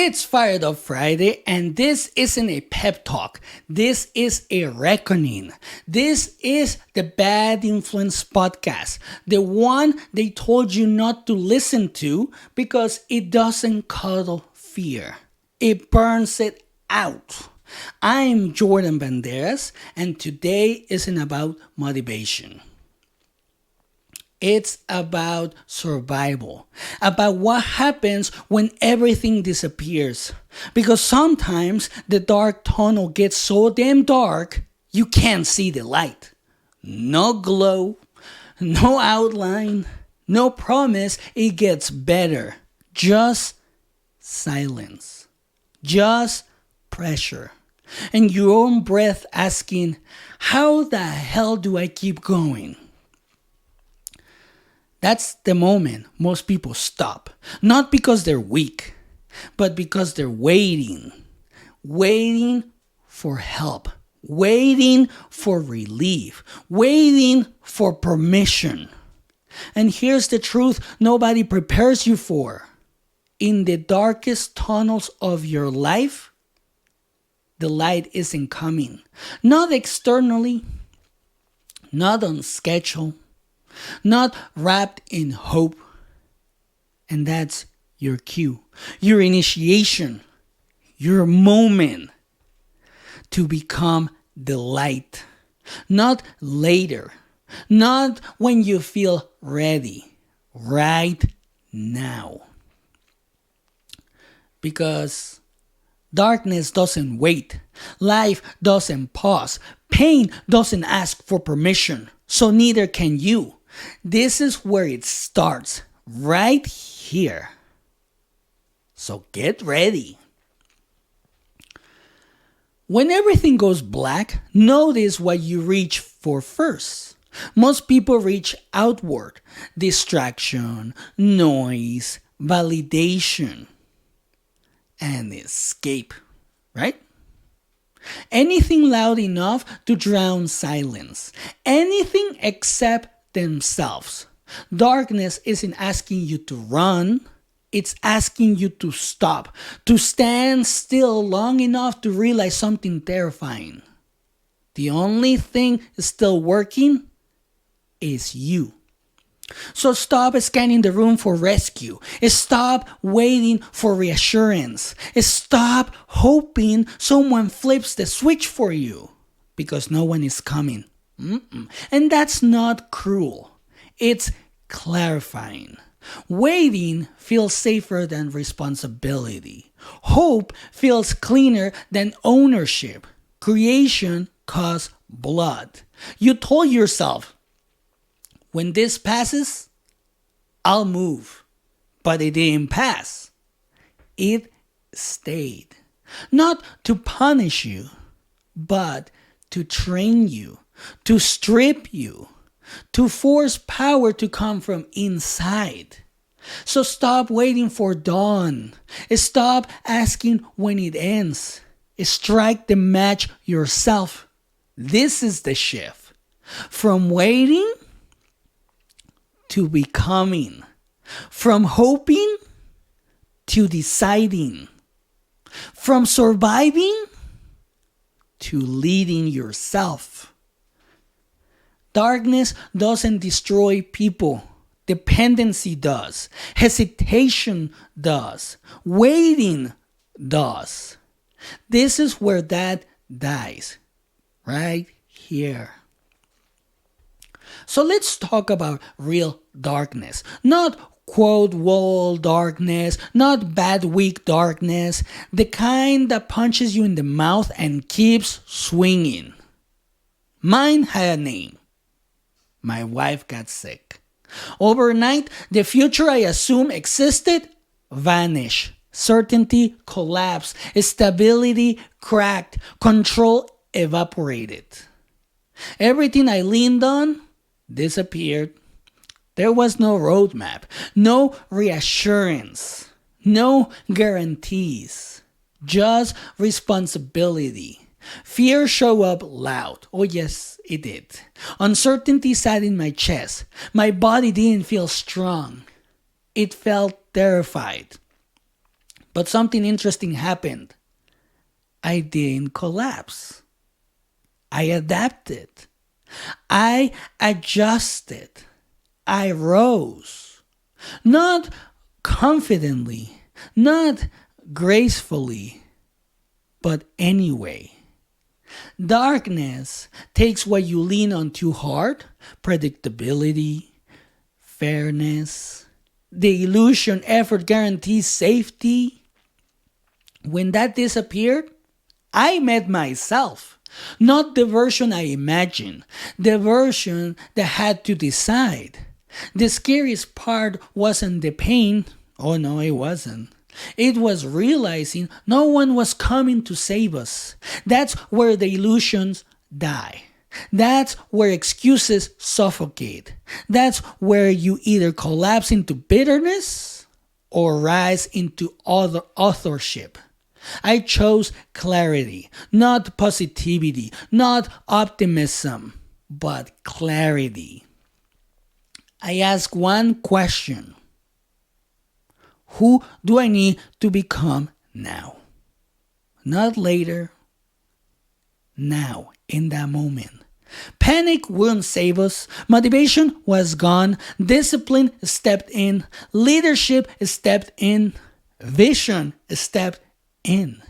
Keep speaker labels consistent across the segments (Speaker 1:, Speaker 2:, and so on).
Speaker 1: It's Fired Up Friday, and this isn't a pep talk. This is a reckoning. This is the Bad Influence podcast, the one they told you not to listen to because it doesn't cuddle fear. It burns it out. I'm Jordan Banderas, and today isn't about motivation. It's about survival, about what happens when everything disappears. Because sometimes the dark tunnel gets so damn dark, you can't see the light. No glow, no outline, no promise it gets better. Just silence, just pressure, and your own breath asking, how the hell do I keep going? That's the moment most people stop. Not because they're weak, but because they're waiting for help, waiting for relief, waiting for permission. And here's the truth nobody prepares you for. In the darkest tunnels of your life, the light isn't coming. Not externally, not on schedule, not wrapped in hope. And that's your cue, your initiation, your moment to become the light. Not later, not when you feel ready, right now. Because darkness doesn't wait, life doesn't pause, pain doesn't ask for permission, so neither can you. This is where it starts, right here. So get ready. When everything goes black, notice what you reach for first. Most people reach outward. Distraction, noise, validation, and escape, right? Anything loud enough to drown silence. Anything except themselves. Darkness isn't asking you to run. It's asking you to stop, to stand still long enough to realize something terrifying. The only thing still working is you. So stop scanning the room for rescue. Stop waiting for reassurance. Stop hoping someone flips the switch for you because no one is coming. And that's not cruel. It's clarifying. Waiting feels safer than responsibility. Hope feels cleaner than ownership. Creation costs blood. You told yourself, when this passes, I'll move. But it didn't pass. It stayed. Not to punish you, but to train you, to strip you, to force power to come from inside. So stop waiting for dawn. Stop asking when it ends. Strike the match yourself. This is the shift. From waiting to becoming. From hoping to deciding. From surviving to leading yourself. Darkness doesn't destroy people. Dependency does. Hesitation does. Waiting does. This is where that dies. Right here. So let's talk about real darkness. Not quote wall darkness, not bad week darkness. The kind that punches you in the mouth and keeps swinging. Mine had a name. My wife got sick. Overnight, the future I assumed existed vanished. Certainty collapsed. Stability cracked. Control evaporated. Everything I leaned on disappeared. There was no roadmap, no reassurance, no guarantees, just responsibility. Fear showed up loud. Oh yes, it did. Uncertainty sat in my chest. My body didn't feel strong. It felt terrified. But something interesting happened. I didn't collapse. I adapted. I adjusted. I rose. Not confidently, not gracefully, but anyway. Darkness takes what you lean on too hard, predictability, fairness, the illusion effort guarantees safety. When that disappeared, I met myself. Not the version I imagined, the version that had to decide. The scariest part wasn't the pain. Oh no, it wasn't. It was realizing no one was coming to save us. That's where the illusions die. That's where excuses suffocate. That's where you either collapse into bitterness or rise into authorship. I chose clarity, not positivity, not optimism, but clarity. I ask one question. Who do I need to become now? Not later. Now, in that moment. Panic wouldn't save us. Motivation was gone. Discipline stepped in. Leadership stepped in. Vision stepped in.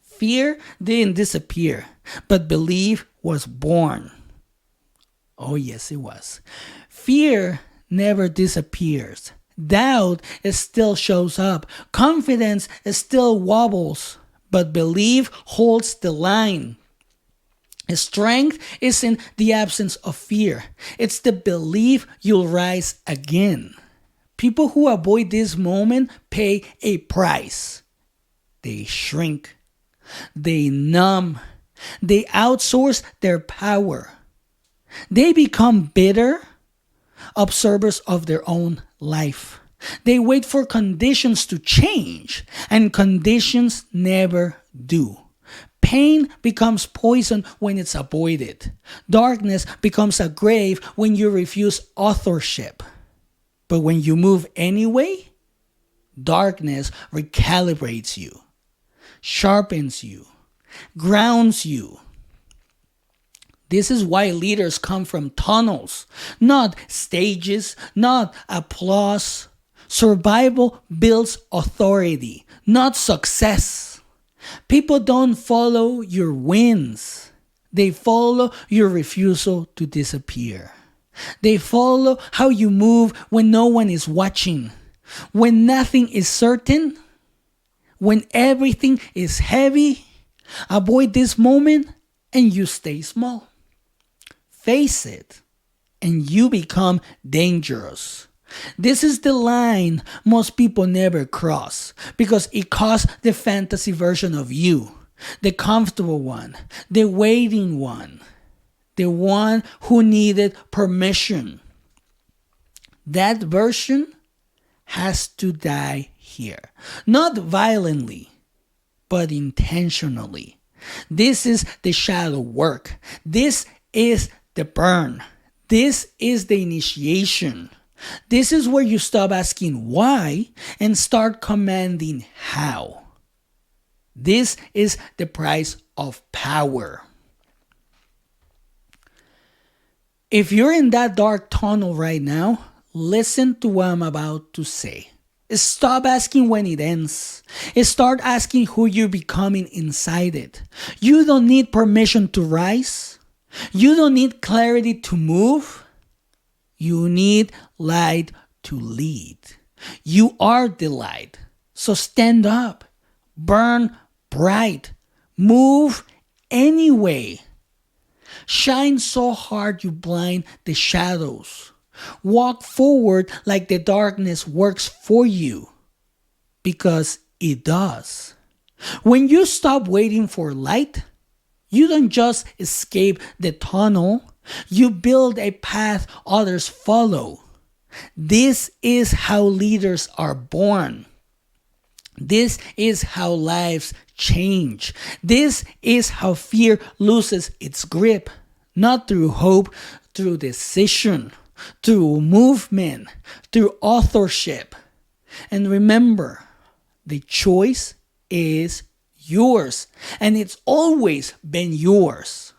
Speaker 1: Fear didn't disappear, but belief was born. Oh, yes, it was. Fear never disappears. Doubt still shows up. Confidence still wobbles, but belief holds the line. Strength isn't the absence of fear. It's the belief you'll rise again. People who avoid this moment pay a price. They shrink. They numb. They outsource their power. They become bitter observers of their own life. They wait for conditions to change, and conditions never do. Pain becomes poison when it's avoided. Darkness becomes a grave when you refuse authorship. But when you move anyway, darkness recalibrates you, sharpens you, grounds you. This is why leaders come from tunnels, not stages, not applause. Survival builds authority, not success. People don't follow your wins. They follow your refusal to disappear. They follow how you move when no one is watching, when nothing is certain, when everything is heavy. Avoid this moment and you stay small. Face it and you become dangerous. This is the line most people never cross because it costs the fantasy version of you, the comfortable one, the waiting one, the one who needed permission. That version has to die here, not violently, but intentionally. This is the shadow work. This is the burn. This is the initiation. This is where you stop asking why and start commanding how. This is the price of power. If you're in that dark tunnel right now, listen to what I'm about to say. Stop asking when it ends. Start asking who you're becoming inside it. You don't need permission to rise. You don't need clarity to move. You need light to lead. You are the light. So stand up. Burn bright. Move anyway. Shine so hard you blind the shadows. Walk forward like the darkness works for you. Because it does. When you stop waiting for light, you don't just escape the tunnel. You build a path others follow. This is how leaders are born. This is how lives change. This is how fear loses its grip. Not through hope, through decision, through movement, through authorship. And remember, The choice is yours, and it's always been yours.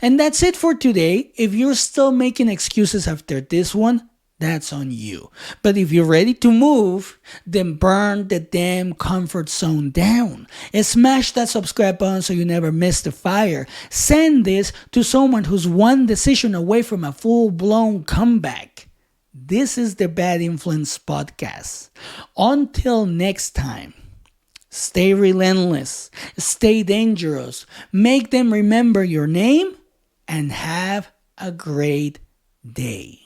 Speaker 1: And that's it for today. If you're still making excuses after this one, that's on you. But if you're ready to move, then burn the damn comfort zone down. And smash that subscribe button so you never miss the fire. Send this to someone who's one decision away from a full-blown comeback. This is the Bad Influence Podcast. Until next time, stay relentless, stay dangerous, make them remember your name, and have a great day.